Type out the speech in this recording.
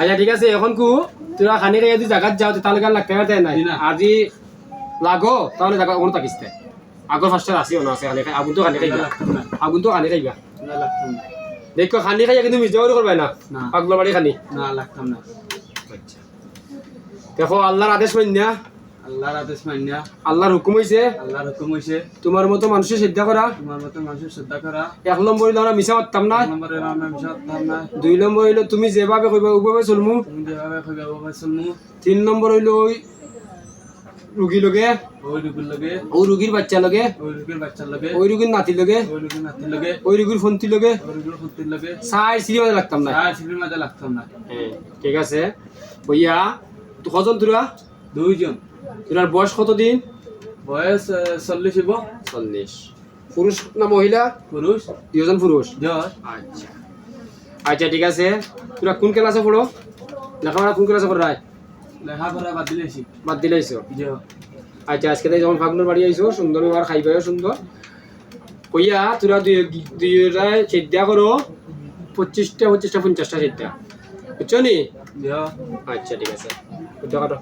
আচ্ছা ঠিক আছে এখন কু তোরা খানি খাই যদি জায়গাত যাও তাহলে গান লাগতে পারতে নাই আজি লাগো তাহলে জায়গা কোনো থাকিস না আগর ফার্স্টার আসি না আছে খালি আগুন তো খানি খাইবা আগুন তো খানি খাইবা না লাগতাম না দেখো খানি খাইয়া কিন্তু মিস যাওয়ার করবে না পাগলা বাড়ি খানি না লাগতাম না আচ্ছা দেখো আল্লাহর আদেশ মান্য না আল্লাহর আদেশ মানিয়া আল্লাহর হুকুম হইছে আল্লাহর হুকুম হইছে তোমার মতো মানুষের শ্রদ্ধা করা তোমার মতো মানুষের শ্রদ্ধা করা 1 নম্বর হইলো আমরা মিছা মারতাম না 1 নম্বরে আমরা মিশাতাম না 2 নম্বর হইলো তুমি যেভাবে কইবা ওইভাবে চলমু তুমি যেভাবে কইবা ওভাবে চলমু 3 নম্বর হইলো ওই রুগী লগে ওই রুগীর লগে ওই রুগীর বাচ্চা লগে ওই রুগীর বাচ্চার লগে ওই রুগীর নাতি লগে ওই রুগীর নাতির লগে ওই রুগীর ফন্তি লগে ওই রুগীর পুত্রের লগে সাই সিনেমা লাগতাম না আর সিভির মাঝে লাগতাম না ঠিক আছে ভইয়া তো কজন তোরা 2 জন তোরার বয়স কত দিন বয়স 40 হইব 40 পুরুষ না মহিলা পুরুষ দুজন পুরুষ জ্বর আচ্ছা আচ্ছা ঠিক আছে তোরা কোন ক্লাসে পড়ো লেখাপড়া কোন ক্লাসে পড়ো রায় লেখাপড়া বাদ দিলেছি বাদ দিলাইছো জ্বর আচ্ছা আজকে তাই যখন ফাগুনের বাড়ি আইছো সুন্দর ব্যবহার খাইবাও সুন্দর কইয়া তোরা দুইটায় চিন্তা করো 25টা 50টা 50টা চিন্তা বুঝছো নি জ্বর আচ্ছা ঠিক আছে উঠা কাটো